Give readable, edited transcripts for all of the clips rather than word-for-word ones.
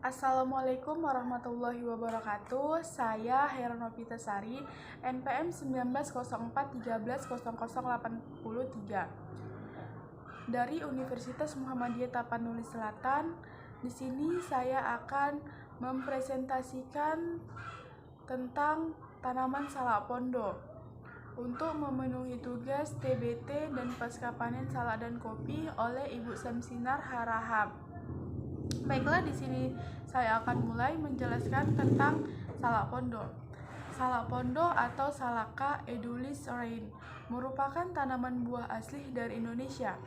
Assalamualaikum warahmatullahi wabarakatuh. Saya Heron Novitasari, NPM 1904130083 dari Universitas Muhammadiyah Tapanuli Selatan. Di sini saya akan mempresentasikan tentang tanaman salak pondok untuk memenuhi tugas TBT dan pasca panen salak dan kopi oleh Ibu Samsinar Harahap. Baiklah, di sini saya akan mulai menjelaskan tentang salak pondok. Salak pondok atau Salaka edulis Rain merupakan tanaman buah asli dari Indonesia.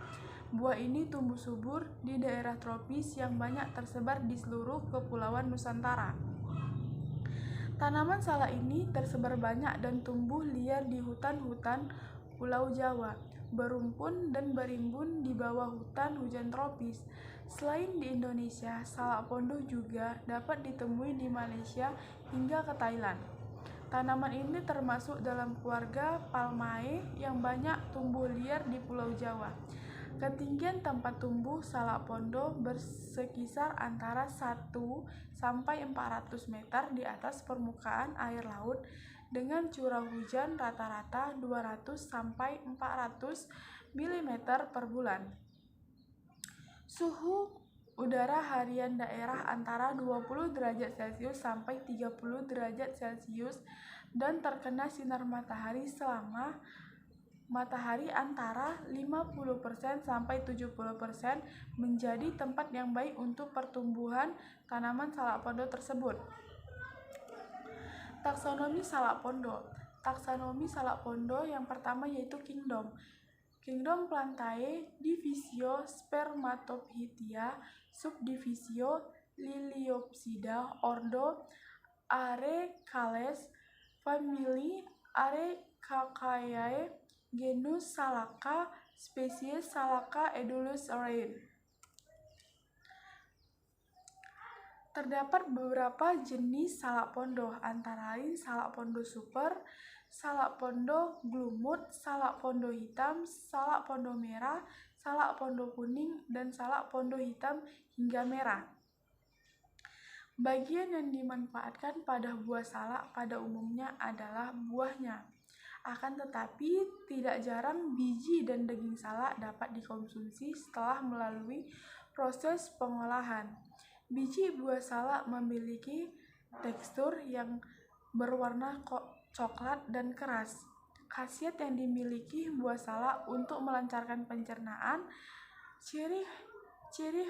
Buah ini tumbuh subur di daerah tropis yang banyak tersebar di seluruh kepulauan Nusantara. Tanaman salak ini tersebar banyak dan tumbuh liar di hutan-hutan Pulau Jawa, berumpun dan berimbun di bawah hutan hujan tropis. Selain di Indonesia, salak pondok juga dapat ditemui di Malaysia hingga ke Thailand. Tanaman ini termasuk dalam keluarga Palmae yang banyak tumbuh liar di Pulau Jawa. Ketinggian tempat tumbuh salak pondok berkisar antara 1 sampai 400 meter di atas permukaan air laut dengan curah hujan rata-rata 200 sampai 400 mm per bulan. Suhu udara harian daerah antara 20 derajat Celcius sampai 30 derajat Celcius dan terkena sinar matahari selama matahari antara 50% sampai 70% menjadi tempat yang baik untuk pertumbuhan tanaman salak pondok tersebut. Taksonomi salak pondok. Taksonomi salak pondok yang pertama yaitu Kingdom Plantae, Divisio Spermatophytia, Subdivisio Liliopsida, Ordo Arecales, Famili Arecaceae, genus Salaka, spesies Salaka edulis Rain. Terdapat beberapa jenis salak pondok, antara lain salak pondok super, salak pondok glumut, salak pondok hitam, salak pondok merah, salak pondok kuning, dan salak pondok hitam hingga merah. Bagian yang dimanfaatkan pada buah salak pada umumnya adalah buahnya. Akan tetapi, tidak jarang biji dan daging salak dapat dikonsumsi setelah melalui proses pengolahan. Biji buah salak memiliki tekstur yang berwarna coklat dan keras. Khasiat yang dimiliki buah salak untuk melancarkan pencernaan. Ciri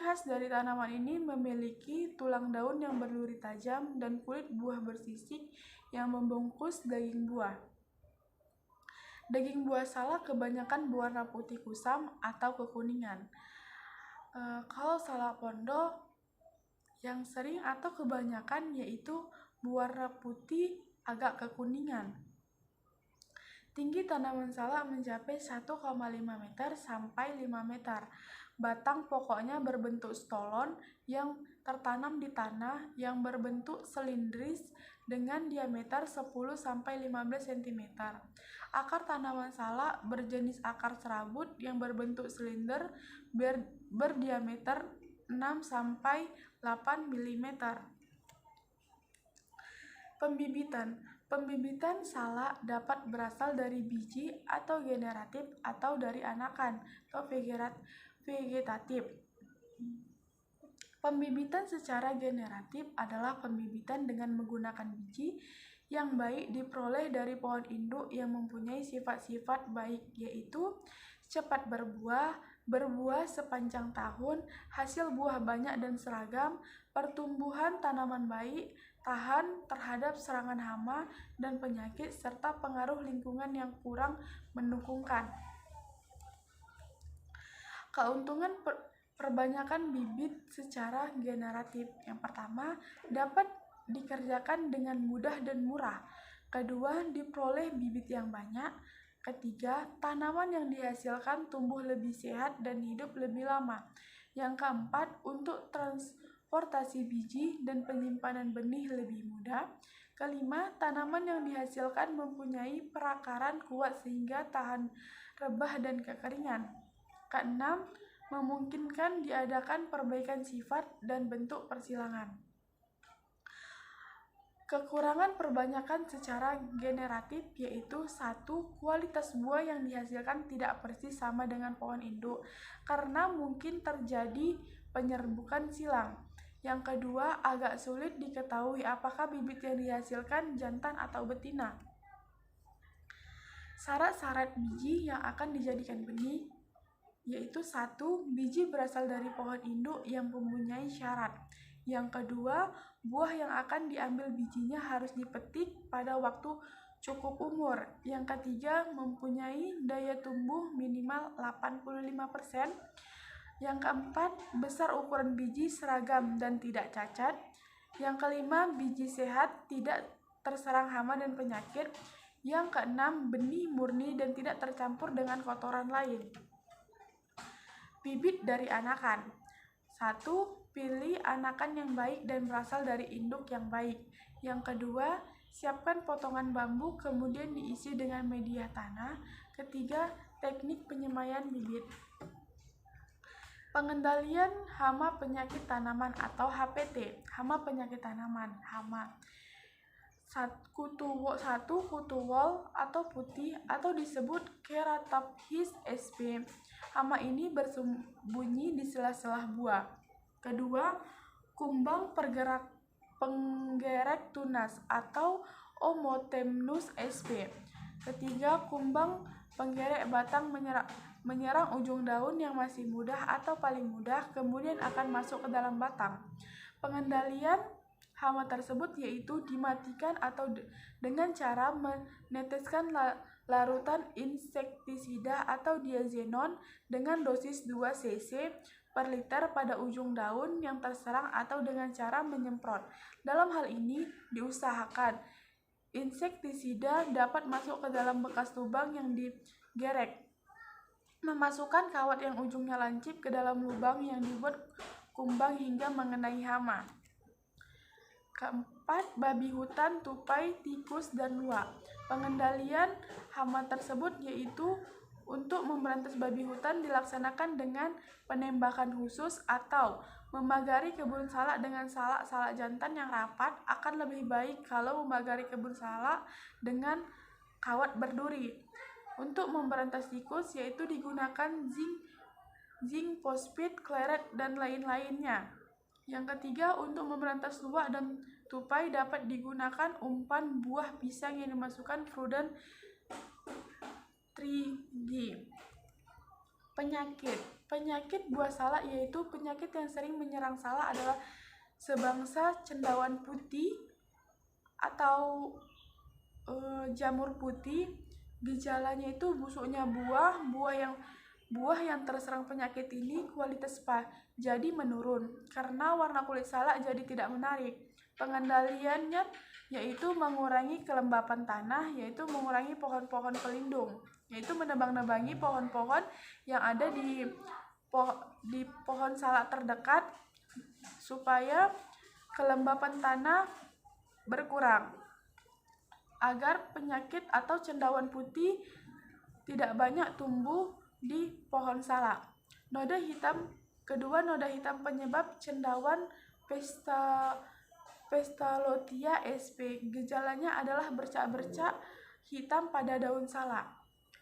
khas dari tanaman ini memiliki tulang daun yang berduri tajam dan kulit buah bersisik yang membungkus daging buah. Daging buah salak kebanyakan berwarna putih kusam atau kekuningan. Kalau salak pondok yang sering atau kebanyakan yaitu berwarna putih agak kekuningan. Tinggi tanaman salak mencapai 1,5 meter sampai 5 meter. Batang pokoknya berbentuk stolon yang tertanam di tanah yang berbentuk silindris dengan diameter 10 sampai 15 cm. Akar tanaman salak berjenis akar serabut yang berbentuk silinder berdiameter 6 sampai 8 mm. Pembibitan salak dapat berasal dari biji atau generatif atau dari anakan atau vegetatif. Pembibitan secara generatif adalah pembibitan dengan menggunakan biji yang baik diperoleh dari pohon induk yang mempunyai sifat-sifat baik, yaitu cepat berbuah sepanjang tahun, hasil buah banyak dan seragam, pertumbuhan tanaman baik, tahan terhadap serangan hama dan penyakit, serta pengaruh lingkungan yang kurang mendukungkan. Keuntungan perbanyakan bibit secara generatif. Yang pertama, dapat dikerjakan dengan mudah dan murah. Kedua, diperoleh bibit yang banyak. Ketiga, tanaman yang dihasilkan tumbuh lebih sehat dan hidup lebih lama. Yang keempat, untuk transportasi biji dan penyimpanan benih lebih mudah. Kelima, tanaman yang dihasilkan mempunyai perakaran kuat sehingga tahan rebah dan kekeringan. Keenam, memungkinkan diadakan perbaikan sifat dan bentuk persilangan. Kekurangan perbanyakan secara generatif yaitu 1. Kualitas buah yang dihasilkan tidak persis sama dengan pohon induk karena mungkin terjadi penyerbukan silang. Yang kedua, agak sulit diketahui apakah bibit yang dihasilkan jantan atau betina. Syarat-syarat biji yang akan dijadikan benih yaitu 1. Biji berasal dari pohon induk yang mempunyai syarat. Yang kedua, buah yang akan diambil bijinya harus dipetik pada waktu cukup umur. Yang ketiga, mempunyai daya tumbuh minimal 85%. Yang keempat, besar ukuran biji seragam dan tidak cacat. Yang kelima, biji sehat, tidak terserang hama dan penyakit. Yang keenam, benih murni dan tidak tercampur dengan kotoran lain. Bibit dari anakan. 1. Pilih anakan yang baik dan berasal dari induk yang baik. Yang kedua, siapkan potongan bambu kemudian diisi dengan media tanah. Ketiga, teknik penyemaian bibit. Pengendalian hama penyakit tanaman atau HPT. Hama penyakit tanaman, hama. 1. Kutu wol atau putih atau disebut Ceratopsis sp. Hama ini bersembunyi di sela-sela buah. Kedua, kumbang penggerek tunas atau Omotemnus sp. Ketiga, kumbang penggerek batang menyerang ujung daun yang masih mudah atau paling mudah, kemudian akan masuk ke dalam batang. Pengendalian hama tersebut yaitu dimatikan atau dengan cara meneteskan larutan insektisida atau diazenon dengan dosis 2 cc per liter pada ujung daun yang terserang atau dengan cara menyemprot. Dalam hal ini diusahakan insektisida dapat masuk ke dalam bekas lubang yang digerek. Memasukkan kawat yang ujungnya lancip ke dalam lubang yang dibuat kumbang hingga mengenai hama. Keempat, babi hutan, tupai, tikus, dan luwak. Pengendalian hama tersebut yaitu untuk memberantas babi hutan dilaksanakan dengan penembakan khusus atau memagari kebun salak dengan salak jantan yang rapat. Akan lebih baik kalau memagari kebun salak dengan kawat berduri. Untuk memberantas tikus yaitu digunakan zinc fosfat, kleret, dan lain-lainnya. Yang ketiga, untuk memberantas luwak dan tupai dapat digunakan umpan buah pisang yang dimasukkan Prudent 3G. Penyakit buah salak yaitu penyakit yang sering menyerang salak adalah sebangsa cendawan putih atau jamur putih. Gejalanya itu busuknya buah yang terserang penyakit ini kualitas jadi menurun karena warna kulit salak jadi tidak menarik. Pengendaliannya yaitu mengurangi kelembapan tanah, yaitu mengurangi pohon-pohon pelindung, yaitu menebang-nebangi pohon-pohon yang ada di pohon salak terdekat supaya kelembapan tanah berkurang agar penyakit atau cendawan putih tidak banyak tumbuh di pohon salak. Kedua, noda hitam penyebab cendawan Phestalotia sp. Gejalanya adalah bercak-bercak hitam pada daun salak.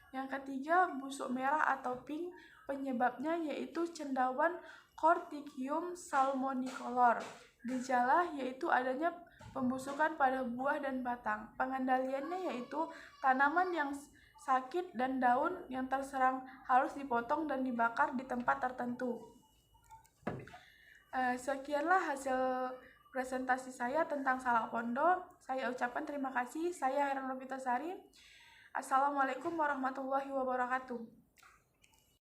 Yang ketiga, busuk merah atau pink. Penyebabnya yaitu cendawan Cortycium salmonicolor. Gejala yaitu adanya pembusukan pada buah dan batang. Pengendaliannya yaitu tanaman yang sakit dan daun yang terserang harus dipotong dan dibakar di tempat tertentu. Sekianlah hasil presentasi saya tentang salak pondok. Saya ucapkan terima kasih. Saya Heran Lovitasari. Assalamualaikum warahmatullahi wabarakatuh.